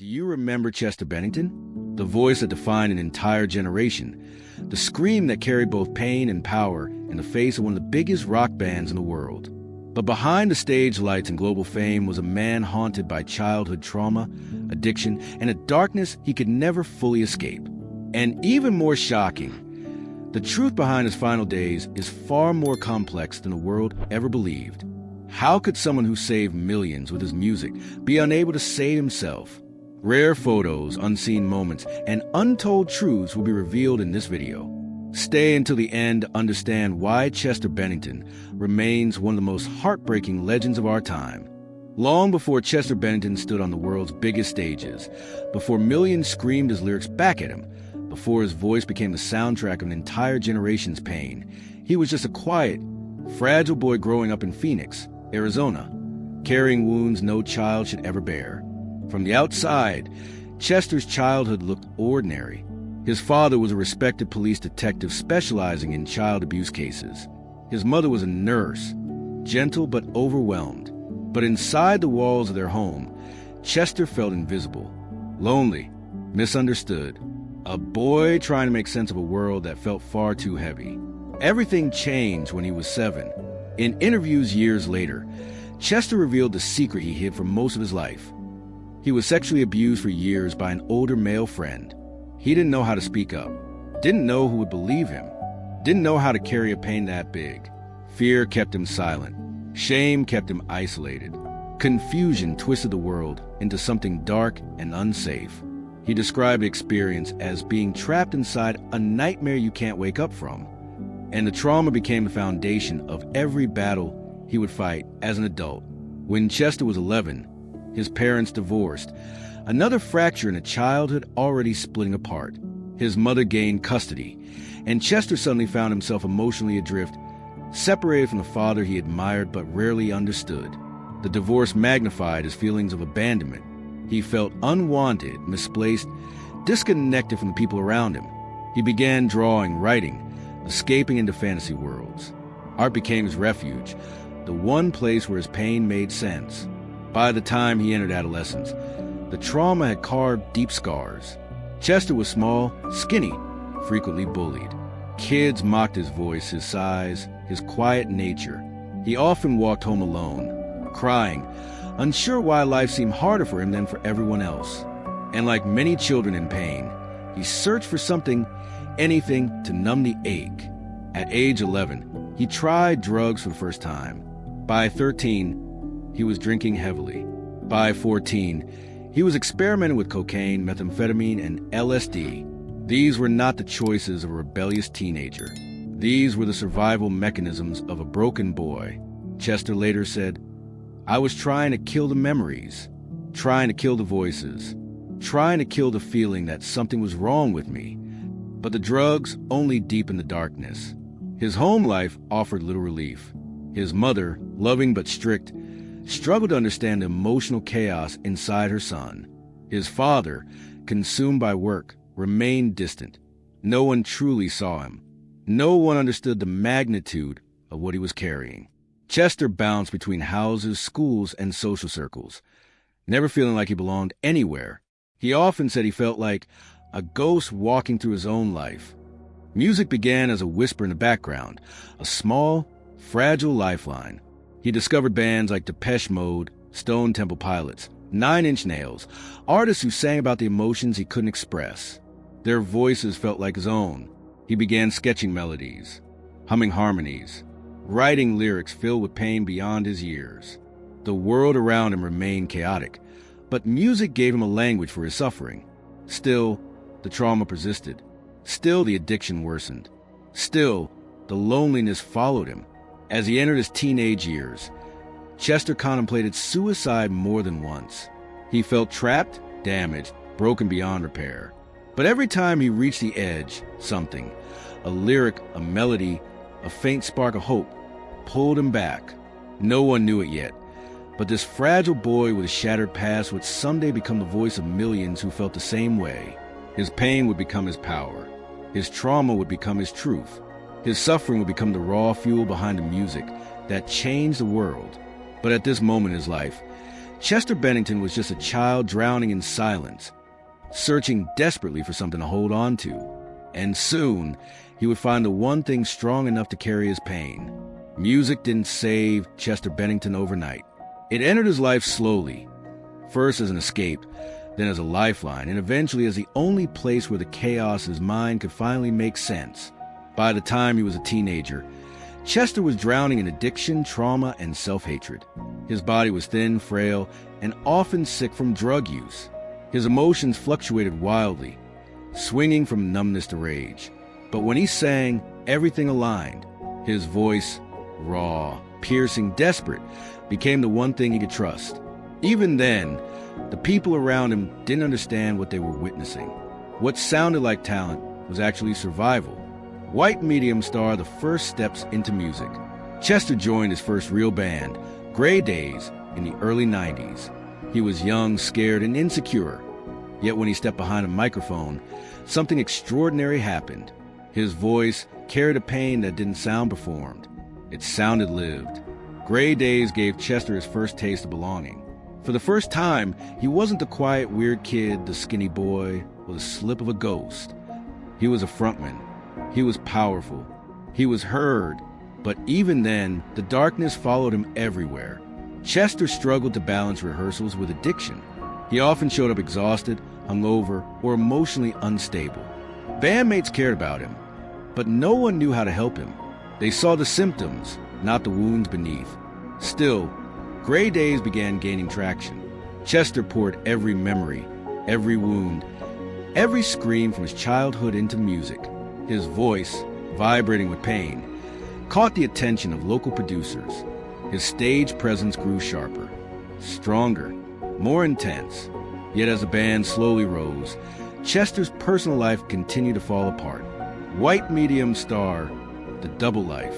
Do you remember Chester Bennington? The voice that defined an entire generation. The scream that carried both pain and power in the face of one of the biggest rock bands in the world. But behind the stage lights and global fame was a man haunted by childhood trauma, addiction, and a darkness he could never fully escape. And even more shocking, the truth behind his final days is far more complex than the world ever believed. How could someone who saved millions with his music be unable to save himself? Rare photos, unseen moments, and untold truths will be revealed in this video. Stay until the end to understand why Chester Bennington remains one of the most heartbreaking legends of our time. Long before Chester Bennington stood on the world's biggest stages, before millions screamed his lyrics back at him, before his voice became the soundtrack of an entire generation's pain, he was just a quiet, fragile boy growing up in Phoenix, Arizona, carrying wounds no child should ever bear. From the outside, Chester's childhood looked ordinary. His father was a respected police detective specializing in child abuse cases. His mother was a nurse, gentle but overwhelmed. But inside the walls of their home, Chester felt invisible, lonely, misunderstood. A boy trying to make sense of a world that felt far too heavy. Everything changed when he was 7. In interviews years later, Chester revealed the secret he hid for most of his life. He was sexually abused for years by an older male friend. He didn't know how to speak up, didn't know who would believe him, didn't know how to carry a pain that big. Fear kept him silent. Shame kept him isolated. Confusion twisted the world into something dark and unsafe. He described the experience as being trapped inside a nightmare you can't wake up from. And the trauma became the foundation of every battle he would fight as an adult. When Chester was 11, his parents divorced, another fracture in a childhood already splitting apart. His mother gained custody, and Chester suddenly found himself emotionally adrift, separated from the father he admired but rarely understood. The divorce magnified his feelings of abandonment. He felt unwanted, misplaced, disconnected from the people around him. He began drawing, writing, escaping into fantasy worlds. Art became his refuge, the one place where his pain made sense. By the time he entered adolescence, the trauma had carved deep scars. Chester was small, skinny, frequently bullied. Kids mocked his voice, his size, his quiet nature. He often walked home alone, crying, unsure why life seemed harder for him than for everyone else. And like many children in pain, he searched for something, anything, to numb the ache. At age 11, he tried drugs for the first time. By 13, he was drinking heavily. By 14, he was experimenting with cocaine, methamphetamine, and LSD. These were not the choices of a rebellious teenager. These were the survival mechanisms of a broken boy. Chester later said, "I was trying to kill the memories, trying to kill the voices, trying to kill the feeling that something was wrong with me. But the drugs only deepened the darkness." His home life offered little relief. His mother, loving but strict, struggled to understand the emotional chaos inside her son. His father, consumed by work, remained distant. No one truly saw him. No one understood the magnitude of what he was carrying. Chester bounced between houses, schools, and social circles, never feeling like he belonged anywhere. He often said he felt like a ghost walking through his own life. Music began as a whisper in the background, a small, fragile lifeline. He discovered bands like Depeche Mode, Stone Temple Pilots, 9 Inch Nails, artists who sang about the emotions he couldn't express. Their voices felt like his own. He began sketching melodies, humming harmonies, writing lyrics filled with pain beyond his years. The world around him remained chaotic, but music gave him a language for his suffering. Still, the trauma persisted. Still, the addiction worsened. Still, the loneliness followed him. As he entered his teenage years, Chester contemplated suicide more than once. He felt trapped, damaged, broken beyond repair. But every time he reached the edge, something, a lyric, a melody, a faint spark of hope, pulled him back. No one knew it yet, but this fragile boy with a shattered past would someday become the voice of millions who felt the same way. His pain would become his power. His trauma would become his truth. His suffering would become the raw fuel behind the music that changed the world. But at this moment in his life, Chester Bennington was just a child drowning in silence, searching desperately for something to hold on to. And soon, he would find the one thing strong enough to carry his pain. Music didn't save Chester Bennington overnight. It entered his life slowly, first as an escape, then as a lifeline, and eventually as the only place where the chaos of his mind could finally make sense. By the time he was a teenager, Chester was drowning in addiction, trauma, and self-hatred. His body was thin, frail, and often sick from drug use. His emotions fluctuated wildly, swinging from numbness to rage. But when he sang, everything aligned. His voice, raw, piercing, desperate, became the one thing he could trust. Even then, the people around him didn't understand what they were witnessing. What sounded like talent was actually survival. White Medium star the first steps into music. Chester joined his first real band, Gray Days, in the early 90s. He was young, scared, and insecure. Yet when he stepped behind a microphone, something extraordinary happened. His voice carried a pain that didn't sound performed. It sounded lived. Gray Days gave Chester his first taste of belonging. For the first time, he wasn't the quiet, weird kid, the skinny boy, or the slip of a ghost. He was a frontman. He was powerful. He was heard. But even then, the darkness followed him everywhere. Chester struggled to balance rehearsals with addiction. He often showed up exhausted, hungover, or emotionally unstable. Bandmates cared about him, but no one knew how to help him. They saw the symptoms, not the wounds beneath. Still, Gray Days began gaining traction. Chester poured every memory, every wound, every scream from his childhood into music. His voice, vibrating with pain, caught the attention of local producers. His stage presence grew sharper, stronger, more intense. Yet as the band slowly rose, Chester's personal life continued to fall apart. White Medium star, the double life.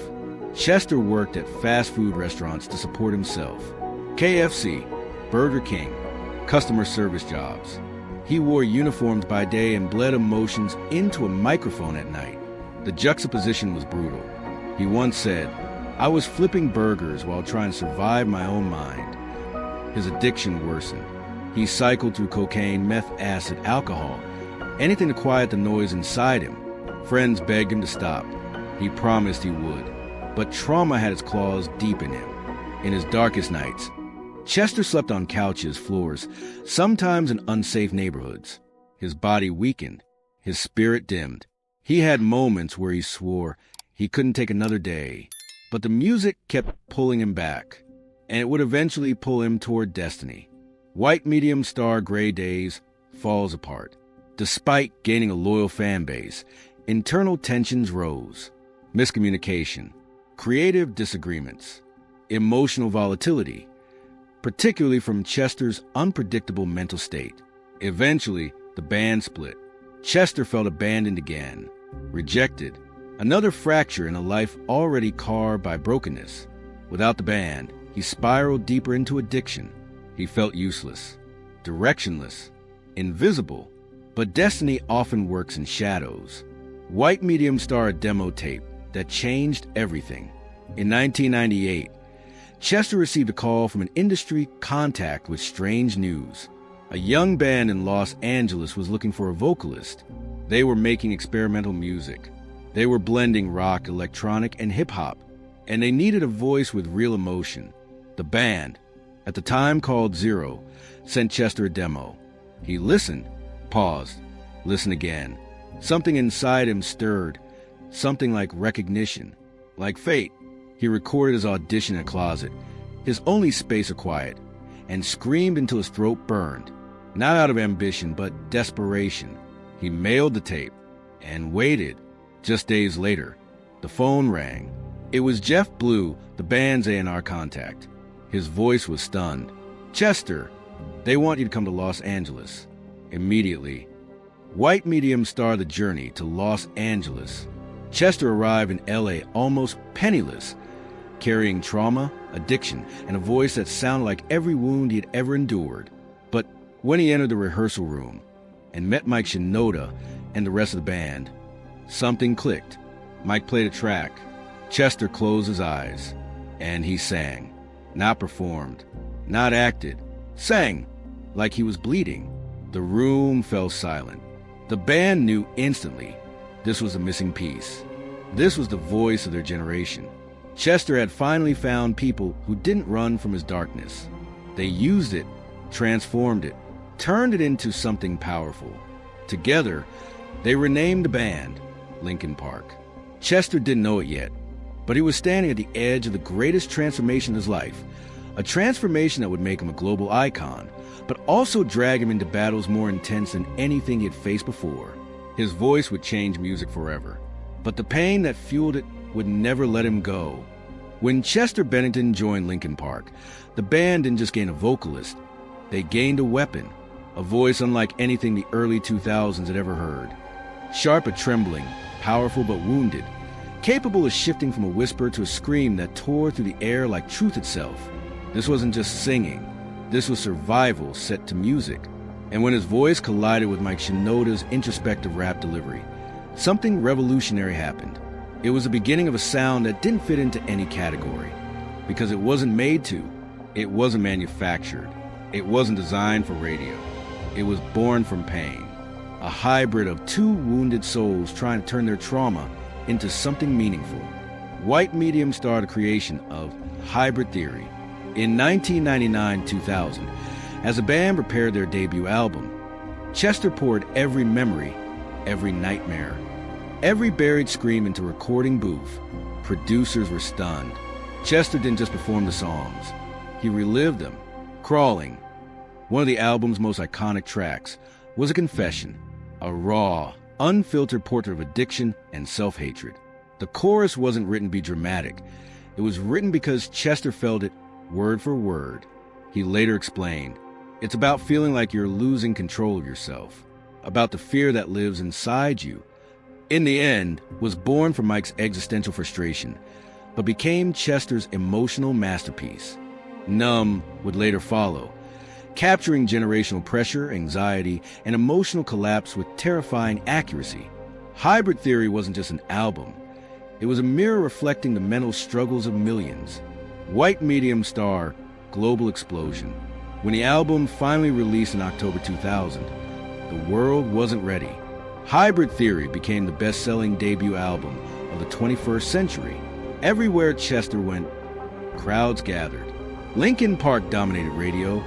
Chester worked at fast food restaurants to support himself. KFC, Burger King, customer service jobs. He wore uniforms by day and bled emotions into a microphone at night. The juxtaposition was brutal. He once said, "I was flipping burgers while trying to survive my own mind." His addiction worsened. He cycled through cocaine, meth, acid, alcohol, anything to quiet the noise inside him. Friends begged him to stop. He promised he would. But trauma had its claws deep in him. In his darkest nights, Chester slept on couches, floors, sometimes in unsafe neighborhoods. His body weakened. His spirit dimmed. He had moments where he swore he couldn't take another day. But the music kept pulling him back, and it would eventually pull him toward destiny. White Medium star Gray Days falls apart. Despite gaining a loyal fan base, internal tensions rose. Miscommunication, creative disagreements, emotional volatility, particularly from Chester's unpredictable mental state. Eventually, the band split. Chester felt abandoned again, rejected, another fracture in a life already carved by brokenness. Without the band, he spiraled deeper into addiction. He felt useless, directionless, invisible, but destiny often works in shadows. White Medium star a demo tape that changed everything. In 1998, Chester received a call from an industry contact with strange news. A young band in Los Angeles was looking for a vocalist. They were making experimental music. They were blending rock, electronic, and hip-hop, and they needed a voice with real emotion. The band, at the time called Zero, sent Chester a demo. He listened, paused, listened again. Something inside him stirred, something like recognition, like fate. He recorded his audition in a closet, his only space of quiet, and screamed until his throat burned. Not out of ambition, but desperation. He mailed the tape and waited. Just days later, the phone rang. It was Jeff Blue, the band's A&R contact. His voice was stunned. "Chester, they want you to come to Los Angeles." Immediately, White Medium started the journey to Los Angeles. Chester arrived in LA almost penniless, carrying trauma, addiction, and a voice that sounded like every wound he had ever endured. But when he entered the rehearsal room and met Mike Shinoda and the rest of the band, something clicked. Mike played a track. Chester closed his eyes, and he sang. Not performed, not acted, sang like he was bleeding. The room fell silent. The band knew instantly this was the missing piece. This was the voice of their generation. Chester had finally found people who didn't run from his darkness. They used it, transformed it, turned it into something powerful. Together, they renamed the band Linkin Park. Chester didn't know it yet, but he was standing at the edge of the greatest transformation of his life, a transformation that would make him a global icon, but also drag him into battles more intense than anything he had faced before. His voice would change music forever, but the pain that fueled it would never let him go. When Chester Bennington joined Linkin Park, the band didn't just gain a vocalist, they gained a weapon, a voice unlike anything the early 2000s had ever heard. Sharp but trembling, powerful but wounded, capable of shifting from a whisper to a scream that tore through the air like truth itself. This wasn't just singing, this was survival set to music. And when his voice collided with Mike Shinoda's introspective rap delivery, something revolutionary happened. It was the beginning of a sound that didn't fit into any category, because it wasn't made to, it wasn't manufactured, it wasn't designed for radio. It was born from pain, a hybrid of two wounded souls trying to turn their trauma into something meaningful. White Medium starred the creation of Hybrid Theory in 1999-2000. As the band prepared their debut album, Chester poured every memory, every nightmare, every buried scream into a recording booth. Producers were stunned. Chester didn't just perform the songs, he relived them, Crawling. One of the album's most iconic tracks was a confession, a raw, unfiltered portrait of addiction and self-hatred. The chorus wasn't written to be dramatic. It was written because Chester felt it word for word. He later explained, "It's about feeling like you're losing control of yourself, about the fear that lives inside you." In the end, was born from Mike's existential frustration, but became Chester's emotional masterpiece. Numb would later follow, capturing generational pressure, anxiety, and emotional collapse with terrifying accuracy. Hybrid Theory wasn't just an album. It was a mirror reflecting the mental struggles of millions. White Medium star, Global Explosion. When the album finally released in October 2000, the world wasn't ready. Hybrid Theory became the best-selling debut album of the 21st century. Everywhere Chester went, crowds gathered. Linkin Park dominated radio,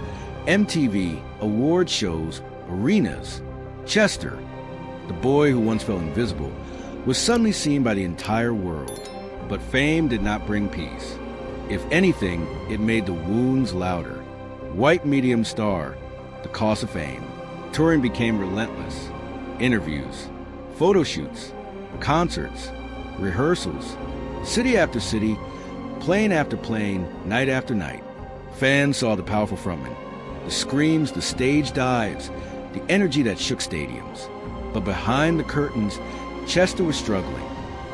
MTV, award shows, arenas. Chester, the boy who once felt invisible, was suddenly seen by the entire world. But fame did not bring peace. If anything, it made the wounds louder. White Medium star, the cost of fame. Touring became relentless. Interviews, photo shoots, concerts, rehearsals, city after city, plane after plane, night after night. Fans saw the powerful frontman, the screams, the stage dives, the energy that shook stadiums. But behind the curtains, Chester was struggling.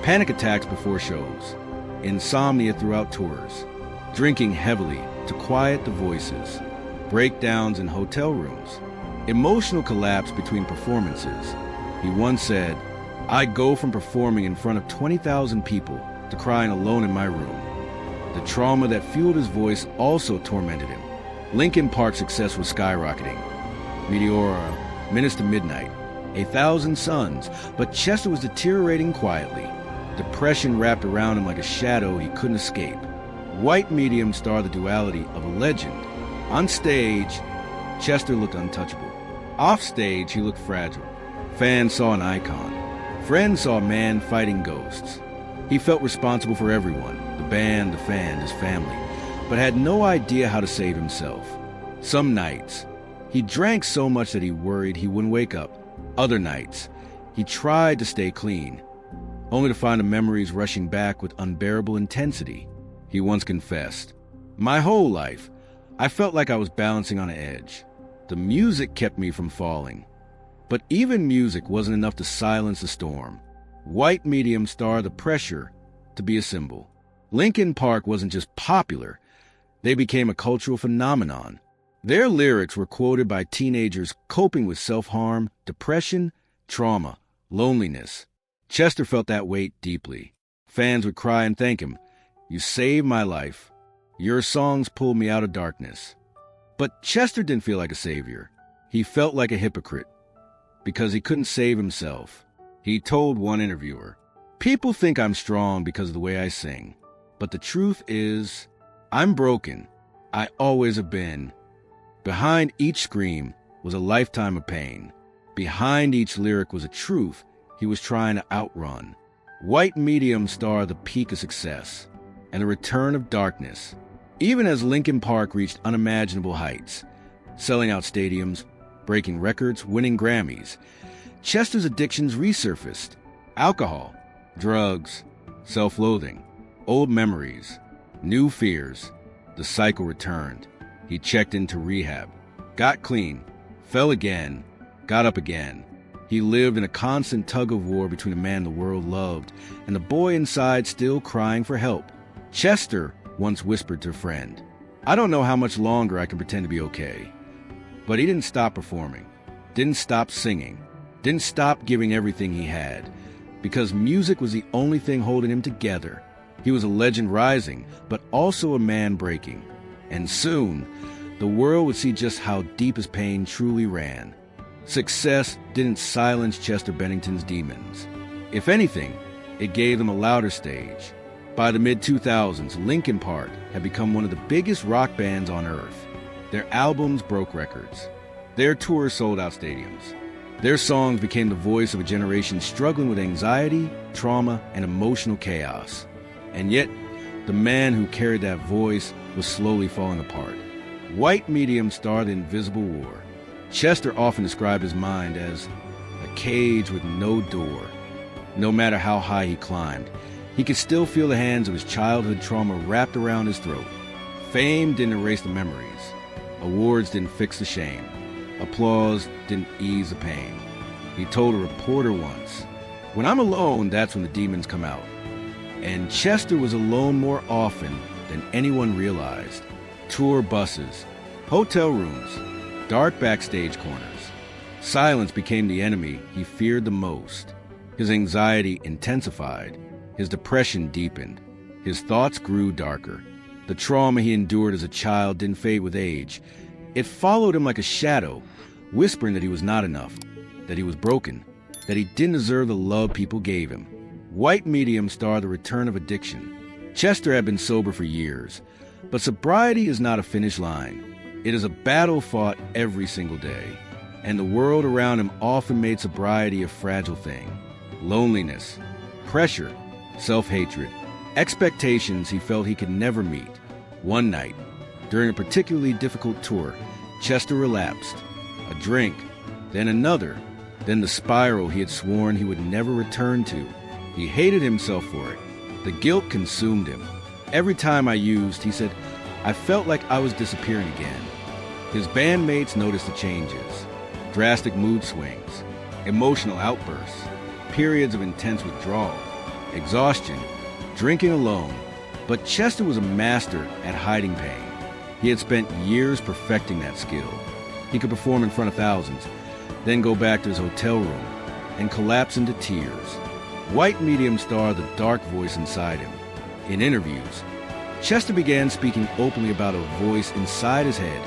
Panic attacks before shows, insomnia throughout tours, drinking heavily to quiet the voices, breakdowns in hotel rooms, emotional collapse between performances. He once said, "I go from performing in front of 20,000 people to crying alone in my room." The trauma that fueled his voice also tormented him. Linkin Park's success was skyrocketing. Meteora, Minutes to Midnight, 1,000 Suns, but Chester was deteriorating quietly. Depression wrapped around him like a shadow he couldn't escape. White Medium starred the duality of a legend. On stage, Chester looked untouchable. Off stage, he looked fragile. Fans saw an icon. Friends saw a man fighting ghosts. He felt responsible for everyone, the band, the fans, his family, but had no idea how to save himself. Some nights, he drank so much that he worried he wouldn't wake up. Other nights, he tried to stay clean, only to find the memories rushing back with unbearable intensity. He once confessed, "My whole life, I felt like I was balancing on an edge. The music kept me from falling." But even music wasn't enough to silence the storm. White Medium starred the pressure to be a symbol. Linkin Park wasn't just popular, they became a cultural phenomenon. Their lyrics were quoted by teenagers coping with self-harm, depression, trauma, loneliness. Chester felt that weight deeply. Fans would cry and thank him, "You saved my life. Your songs pulled me out of darkness." But Chester didn't feel like a savior. He felt like a hypocrite because he couldn't save himself. He told one interviewer, "People think I'm strong because of the way I sing. But the truth is, I'm broken. I always have been." Behind each scream was a lifetime of pain. Behind each lyric was a truth he was trying to outrun. White Medium starred the peak of success and the return of darkness, even as Linkin Park reached unimaginable heights, selling out stadiums, breaking records, winning Grammys. Chester's addictions resurfaced. Alcohol, drugs, self-loathing, old memories, new fears. The cycle returned. He checked into rehab, got clean, fell again, got up again. He lived in a constant tug-of-war between a man the world loved and the boy inside still crying for help. Chester once whispered to a friend, "I don't know how much longer I can pretend to be okay." But he didn't stop performing, didn't stop singing, didn't stop giving everything he had, because music was the only thing holding him together. He was a legend rising, but also a man breaking. And soon, the world would see just how deep his pain truly ran. Success didn't silence Chester Bennington's demons. If anything, it gave them a louder stage. By the mid-2000s, Linkin Park had become one of the biggest rock bands on earth. Their albums broke records. Their tours sold out stadiums. Their songs became the voice of a generation struggling with anxiety, trauma, and emotional chaos. And yet, the man who carried that voice was slowly falling apart. White Medium starred The Invisible War. Chester often described his mind as a cage with no door. No matter how high he climbed, he could still feel the hands of his childhood trauma wrapped around his throat. Fame didn't erase the memories. Awards didn't fix the shame. Applause didn't ease the pain. He told a reporter once, "When I'm alone, that's when the demons come out." And Chester was alone more often than anyone realized. Tour buses, hotel rooms, dark backstage corners. Silence became the enemy he feared the most. His anxiety intensified. His depression deepened. His thoughts grew darker. The trauma he endured as a child didn't fade with age. It followed him like a shadow, whispering that he was not enough, that he was broken, that he didn't deserve the love people gave him. White Medium starred the return of addiction. Chester had been sober for years, but sobriety is not a finish line. It is a battle fought every single day, and the world around him often made sobriety a fragile thing. Loneliness, pressure, self-hatred, expectations he felt he could never meet. One night, during a particularly difficult tour, Chester relapsed. A drink, then another, then the spiral he had sworn he would never return to. He hated himself for it. The guilt consumed him. "Every time I used," he said, "I felt like I was disappearing again." His bandmates noticed the changes. Drastic mood swings, emotional outbursts, periods of intense withdrawal, exhaustion, drinking alone. But Chester was a master at hiding pain. He had spent years perfecting that skill. He could perform in front of thousands, then go back to his hotel room and collapse into tears. White Medium starred the dark voice inside him. In interviews, Chester began speaking openly about a voice inside his head,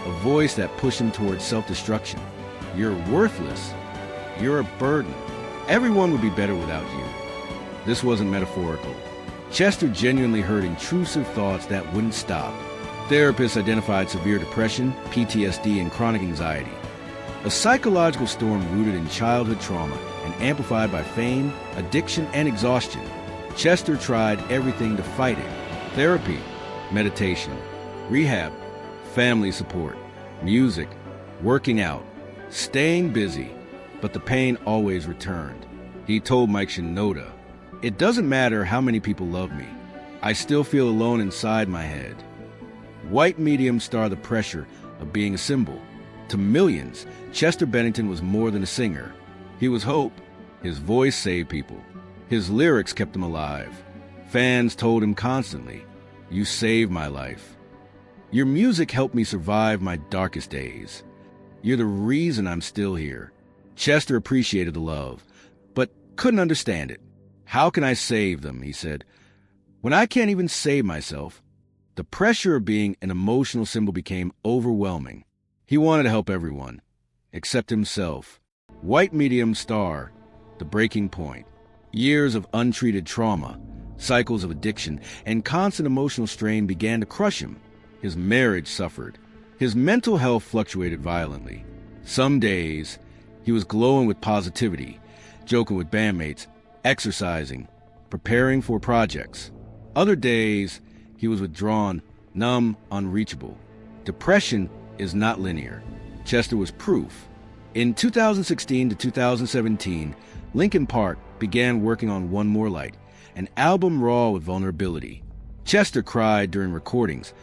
a voice that pushed him towards self-destruction. "You're worthless. You're a burden. Everyone would be better without you." This wasn't metaphorical. Chester genuinely heard intrusive thoughts that wouldn't stop. Therapists identified severe depression, PTSD, and chronic anxiety. A psychological storm rooted in childhood trauma and amplified by fame, addiction, and exhaustion. Chester tried everything to fight it. Therapy, meditation, rehab, family support, music, working out, staying busy. But the pain always returned. He told Mike Shinoda, "It doesn't matter how many people love me. I still feel alone inside my head." White Medium starred the pressure of being a symbol. To millions, Chester Bennington was more than a singer. He was hope. His voice saved people. His lyrics kept him alive. Fans told him constantly, "You saved my life. Your music helped me survive my darkest days. You're the reason I'm still here." Chester appreciated the love, but couldn't understand it. "How can I save them?" he said. "When I can't even save myself?" The pressure of being an emotional symbol became overwhelming. He wanted to help everyone, except himself. White medium star, the breaking point. Years of untreated trauma, cycles of addiction, and constant emotional strain began to crush him. His marriage suffered. His mental health fluctuated violently. Some days, he was glowing with positivity, joking with bandmates, exercising, preparing for projects. Other days, he was withdrawn, numb, unreachable. Depression is not linear. Chester was proof. In 2016 to 2017, Linkin Park began working on One More Light, an album raw with vulnerability. Chester cried during recordings,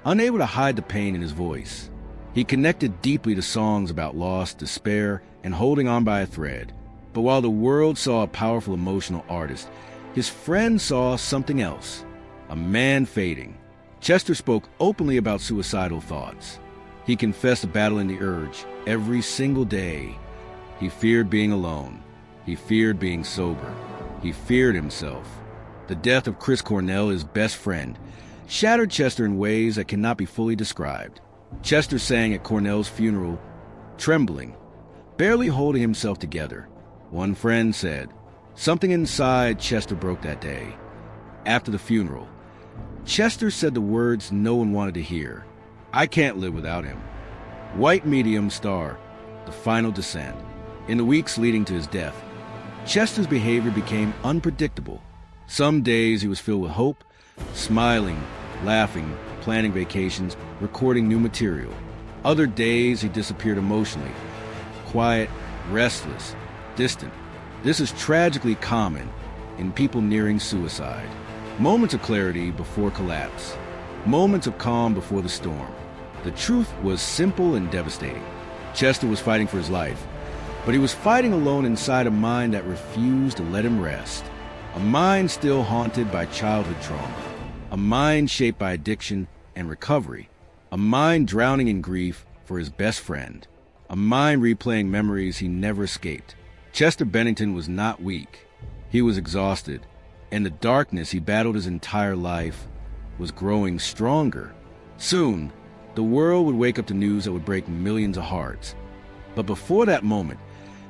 unable to hide the pain in his voice. He connected deeply to songs about loss, despair, and holding on by a thread. But while the world saw a powerful emotional artist, his friends saw something else, a man fading. Chester spoke openly about suicidal thoughts. He confessed to battling the urge every single day. He feared being alone. He feared being sober. He feared himself. The death of Chris Cornell, his best friend, shattered Chester in ways that cannot be fully described. Chester sang at Cornell's funeral, trembling, barely holding himself together. One friend said, "Something inside Chester broke that day." After the funeral, Chester said the words no one wanted to hear. "I can't live without him." White medium star, the final descent. In the weeks leading to his death, Chester's behavior became unpredictable. Some days he was filled with hope, smiling, laughing, planning vacations, recording new material. Other days he disappeared emotionally, quiet, restless, distant. This is tragically common in people nearing suicide. Moments of clarity before collapse. Moments of calm before the storm. The truth was simple and devastating. Chester was fighting for his life, but he was fighting alone inside a mind that refused to let him rest. A mind still haunted by childhood trauma. A mind shaped by addiction and recovery. A mind drowning in grief for his best friend. A mind replaying memories he never escaped. Chester Bennington was not weak. He was exhausted, and the darkness he battled his entire life was growing stronger. Soon, the world would wake up to news that would break millions of hearts. But before that moment,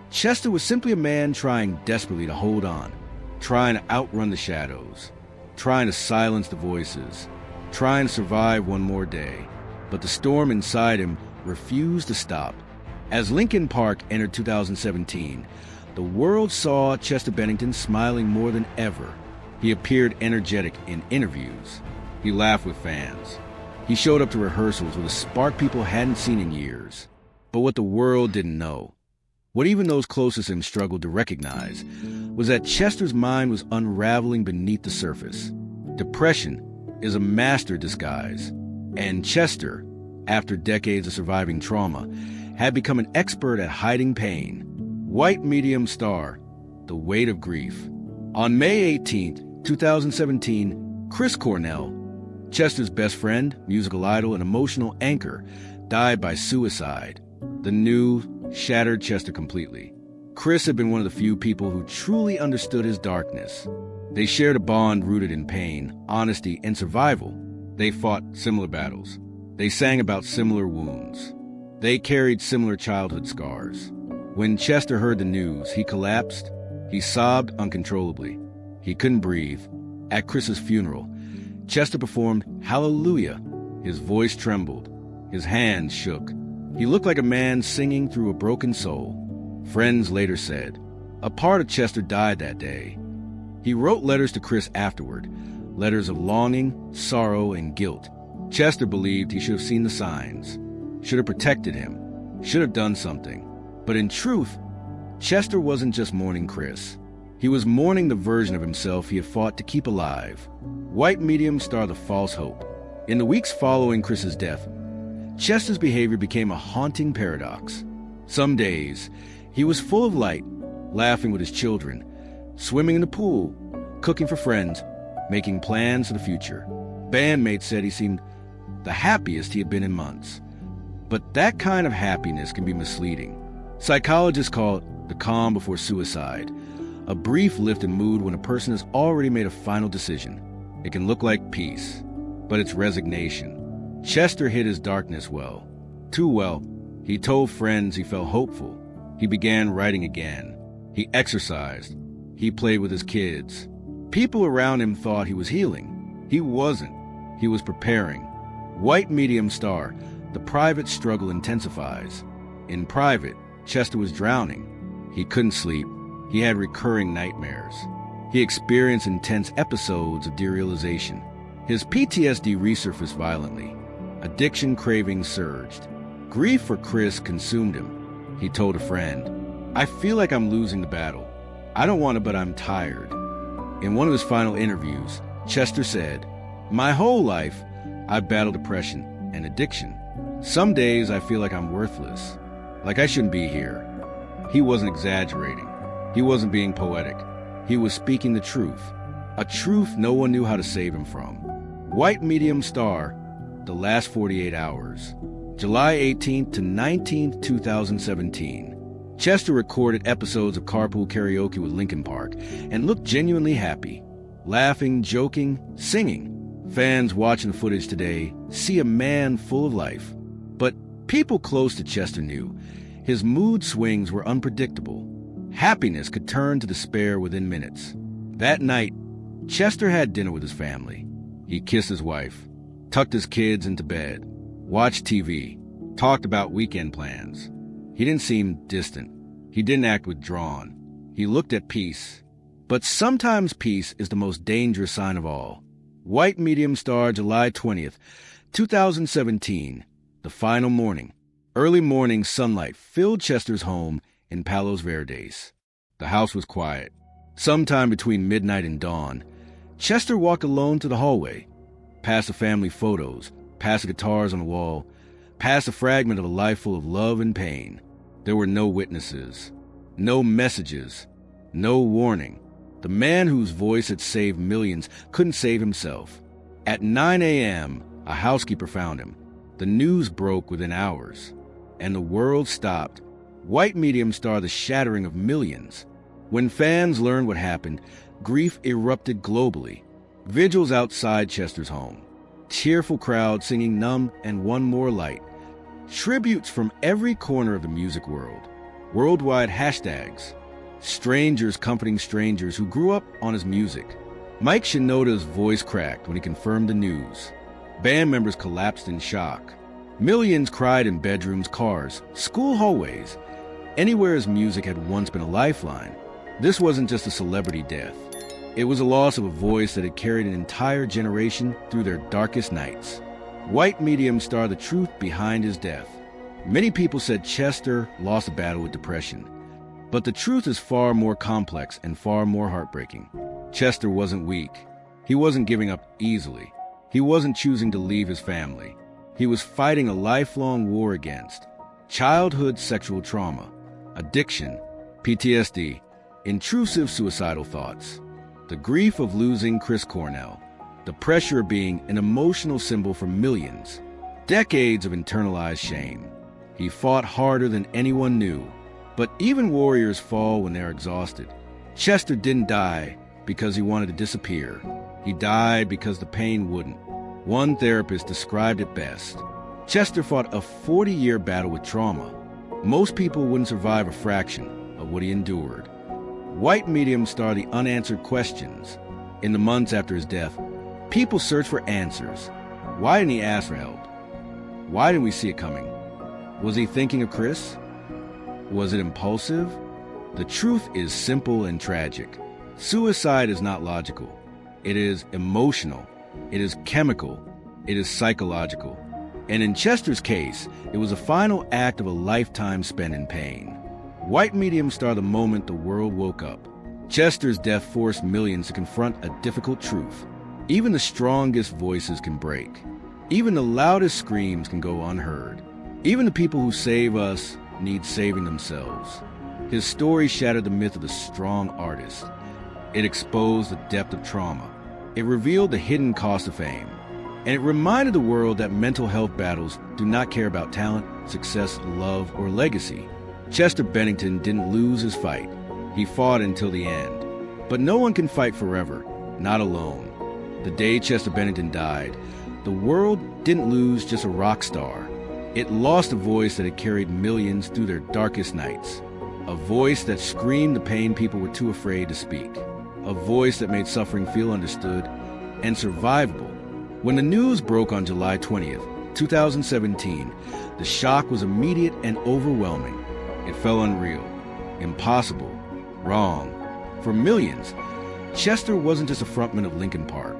Chester was simply a man trying desperately to hold on, trying to outrun the shadows, trying to silence the voices, trying to survive one more day. But the storm inside him refused to stop. As Linkin Park entered 2017, the world saw Chester Bennington smiling more than ever. He appeared energetic in interviews. He laughed with fans. He showed up to rehearsals with a spark people hadn't seen in years. But what the world didn't know, what even those closest to him struggled to recognize, was that Chester's mind was unraveling beneath the surface. Depression is a master disguise, and Chester, after decades of surviving trauma, had become an expert at hiding pain. White medium star, the weight of grief. On May 18, 2017, Chris Cornell, Chester's best friend, musical idol, and emotional anchor, died by suicide. The news shattered Chester completely. Chris had been one of the few people who truly understood his darkness. They shared a bond rooted in pain, honesty, and survival. They fought similar battles. They sang about similar wounds. They carried similar childhood scars. When Chester heard the news, he collapsed. He sobbed uncontrollably. He couldn't breathe. At Chris's funeral, Chester performed Hallelujah. His voice trembled. His hands shook. He looked like a man singing through a broken soul. Friends later said, a part of Chester died that day. He wrote letters to Chris afterward, letters of longing, sorrow, and guilt. Chester believed he should have seen the signs, should have protected him, should have done something. But in truth, Chester wasn't just mourning Chris. He was mourning the version of himself he had fought to keep alive. White medium star, the false hope. In the weeks following Chris's death, Chester's behavior became a haunting paradox. Some days, he was full of light, laughing with his children, swimming in the pool, cooking for friends, making plans for the future. Bandmates said he seemed the happiest he had been in months. But that kind of happiness can be misleading. Psychologists call it the calm before suicide, a brief lift in mood when a person has already made a final decision. It can look like peace, but it's resignation. Chester hid his darkness well. Too well. He told friends he felt hopeful. He began writing again. He exercised. He played with his kids. People around him thought he was healing. He wasn't. He was preparing. White medium star. The private struggle intensifies. In private, Chester was drowning. He couldn't sleep. He had recurring nightmares. He experienced intense episodes of derealization. His PTSD resurfaced violently. Addiction cravings surged. Grief for Chris consumed him. He told a friend, "I feel like I'm losing the battle. I don't want to, but I'm tired." In one of his final interviews, Chester said, "My whole life, I've battled depression and addiction. Some days I feel like I'm worthless, like I shouldn't be here." He wasn't exaggerating. He wasn't being poetic. He was speaking the truth, a truth no one knew how to save him from. White medium star, The Last 48 Hours. July 18th to 19th, 2017. Chester recorded episodes of Carpool Karaoke with Linkin Park and looked genuinely happy, laughing, joking, singing. Fans watching the footage today see a man full of life. But people close to Chester knew his mood swings were unpredictable. Happiness could turn to despair within minutes. That night, Chester had dinner with his family. He kissed his wife, tucked his kids into bed, watched TV, talked about weekend plans. He didn't seem distant. He didn't act withdrawn. He looked at peace. But sometimes peace is the most dangerous sign of all. White medium star, July 20th, 2017. The final morning. Early morning sunlight filled Chester's home in Palos Verdes. The house was quiet. Sometime between midnight and dawn, Chester walked alone to the hallway, past the family photos, past the guitars on the wall, past a fragment of a life full of love and pain. There were no witnesses, no messages, no warning. The man whose voice had saved millions couldn't save himself. At 9 a.m., a housekeeper found him. The news broke within hours, and the world stopped. White medium star, the shattering of millions. When fans learned what happened, grief erupted globally. Vigils outside Chester's home. Cheerful crowds singing Numb and One More Light. Tributes from every corner of the music world. Worldwide hashtags. Strangers comforting strangers who grew up on his music. Mike Shinoda's voice cracked when he confirmed the news. Band members collapsed in shock. Millions cried in bedrooms, cars, school hallways. Anywhere his music had once been a lifeline. This wasn't just a celebrity death. It was a loss of a voice that had carried an entire generation through their darkest nights. White medium star, the truth behind his death. Many people said Chester lost a battle with depression. But the truth is far more complex and far more heartbreaking. Chester wasn't weak. He wasn't giving up easily. He wasn't choosing to leave his family. He was fighting a lifelong war against childhood sexual trauma, addiction, PTSD, intrusive suicidal thoughts, the grief of losing Chris Cornell, the pressure of being an emotional symbol for millions, decades of internalized shame. He fought harder than anyone knew, but even warriors fall when they're exhausted. Chester didn't die because he wanted to disappear. He died because the pain wouldn't. One therapist described it best. Chester fought a 40-year battle with trauma. Most people wouldn't survive a fraction of what he endured. White medium star, the unanswered questions. In the months after his death, people searched for answers. Why didn't he ask for help? Why didn't we see it coming? Was he thinking of Chris? Was it impulsive? The truth is simple and tragic. Suicide is not logical. It is emotional. It is chemical. It is psychological. And in Chester's case, it was a final act of a lifetime spent in pain. White medium star, the moment the world woke up. Chester's death forced millions to confront a difficult truth. Even the strongest voices can break. Even the loudest screams can go unheard. Even the people who save us need saving themselves. His story shattered the myth of the strong artist. It exposed the depth of trauma. It revealed the hidden cost of fame. And it reminded the world that mental health battles do not care about talent, success, love, or legacy. Chester Bennington didn't lose his fight. He fought until the end. But no one can fight forever, not alone. The day Chester Bennington died, The world didn't lose just a rock star. It lost a voice that had carried millions through their darkest nights. A voice that screamed the pain people were too afraid to speak. A voice that made suffering feel understood and survivable. When the news broke on July 20th, 2017, the shock was immediate and overwhelming. It felt unreal, impossible, wrong. For millions, Chester wasn't just a frontman of Linkin Park.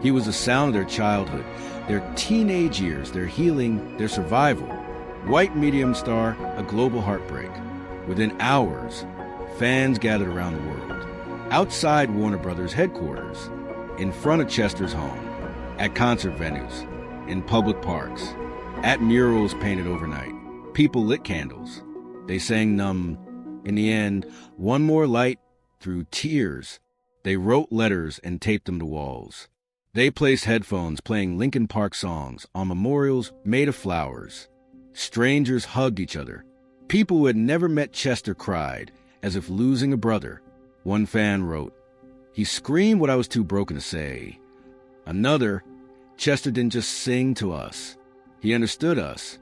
He was the sound of their childhood, their teenage years, their healing, their survival. White medium star, a global heartbreak. Within hours, fans gathered around the world. Outside Warner Brothers headquarters, in front of Chester's home, at concert venues, in public parks, at murals painted overnight. People lit candles. They sang Numb. In the end, one more light through tears. They wrote letters and taped them to walls. They placed headphones playing Linkin Park songs on memorials made of flowers. Strangers hugged each other. People who had never met Chester cried, as if losing a brother. One fan wrote, "He screamed what I was too broken to say." Another, "Chester didn't just sing to us. He understood us."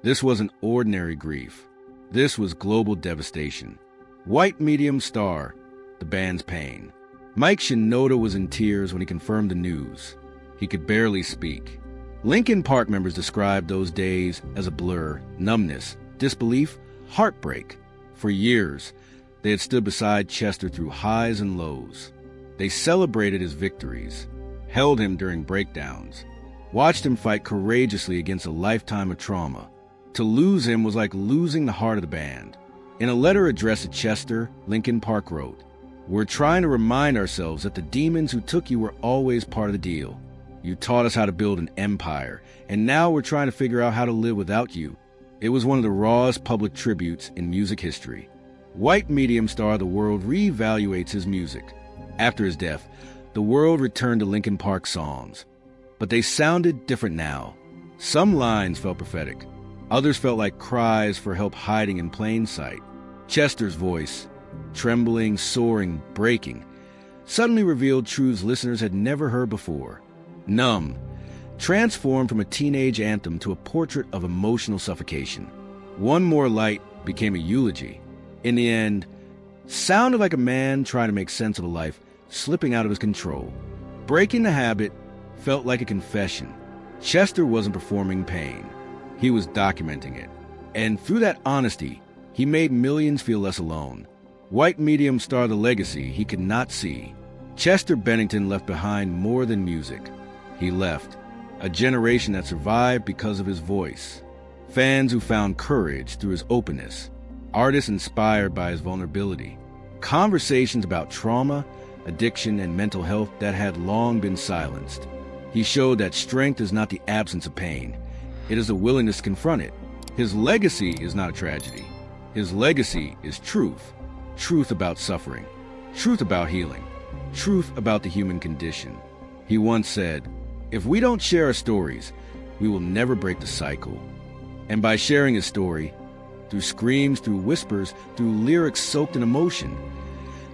This wasn't ordinary grief. This was global devastation. White medium star, the band's pain. Mike Shinoda was in tears when he confirmed the news. He could barely speak. Linkin Park members described those days as a blur, numbness, disbelief, heartbreak. For years, they had stood beside Chester through highs and lows. They celebrated his victories, held him during breakdowns, watched him fight courageously against a lifetime of trauma. To lose him was like losing the heart of the band. In a letter addressed to Chester, Linkin Park wrote, "We're trying to remind ourselves that the demons who took you were always part of the deal. You taught us how to build an empire, and now we're trying to figure out how to live without you." It was one of the rawest public tributes in music history. White medium star, the world reevaluates his music. After his death, the world returned to Linkin Park songs. But they sounded different now. Some lines felt prophetic. Others felt like cries for help hiding in plain sight. Chester's voice, trembling, soaring, breaking, suddenly revealed truths listeners had never heard before. Numb, transformed from a teenage anthem to a portrait of emotional suffocation. One More Light became a eulogy. In the end, sounded like a man trying to make sense of a life slipping out of his control. Breaking the Habit felt like a confession. Chester wasn't performing pain. He was documenting it. And through that honesty, he made millions feel less alone. White medium star, the legacy he could not see. Chester Bennington left behind more than music. He left a generation that survived because of his voice. Fans who found courage through his openness. Artists inspired by his vulnerability. Conversations about trauma, addiction, and mental health that had long been silenced. He showed that strength is not the absence of pain. It is the willingness to confront it. His legacy is not a tragedy. His legacy is truth. Truth about suffering. Truth about healing. Truth about the human condition. He once said, "If we don't share our stories, we will never break the cycle." And by sharing his story, through screams, through whispers, through lyrics soaked in emotion,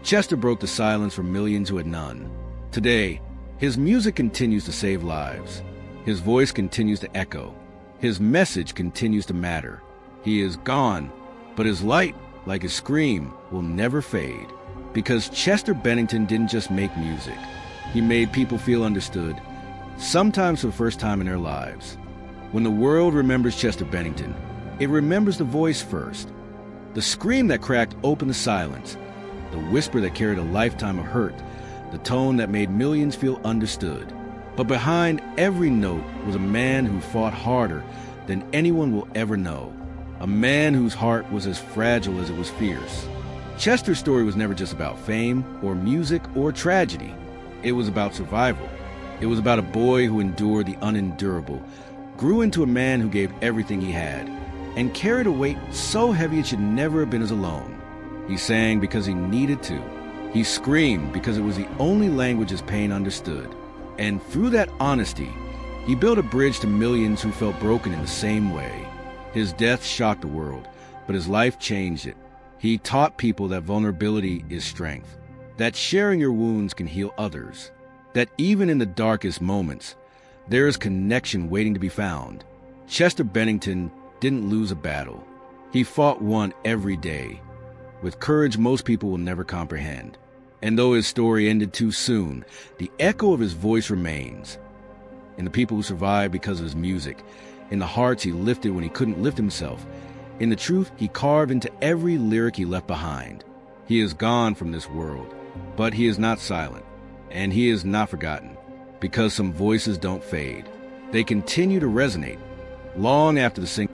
Chester broke the silence for millions who had none. Today, his music continues to save lives. His voice continues to echo. His message continues to matter. He is gone, but his light, like his scream, will never fade. Because Chester Bennington didn't just make music. He made people feel understood, sometimes for the first time in their lives. When the world remembers Chester Bennington, it remembers the voice first. The scream that cracked open the silence. The whisper that carried a lifetime of hurt. The tone that made millions feel understood. But behind every note was a man who fought harder than anyone will ever know. A man whose heart was as fragile as it was fierce. Chester's story was never just about fame or music or tragedy. It was about survival. It was about a boy who endured the unendurable, grew into a man who gave everything he had, and carried a weight so heavy it should never have been as alone. He sang because he needed to. He screamed because it was the only language his pain understood. And through that honesty, he built a bridge to millions who felt broken in the same way. His death shocked the world, but his life changed it. He taught people that vulnerability is strength, that sharing your wounds can heal others, that even in the darkest moments, There is connection waiting to be found. Chester Bennington didn't lose a battle. He fought one every day, with courage most people will never comprehend. And though his story ended too soon, the echo of his voice remains. In the people who survived because of his music, in the hearts he lifted when he couldn't lift himself, in the truth he carved into every lyric he left behind. He is gone from this world, but he is not silent, and he is not forgotten, because some voices don't fade. They continue to resonate long after the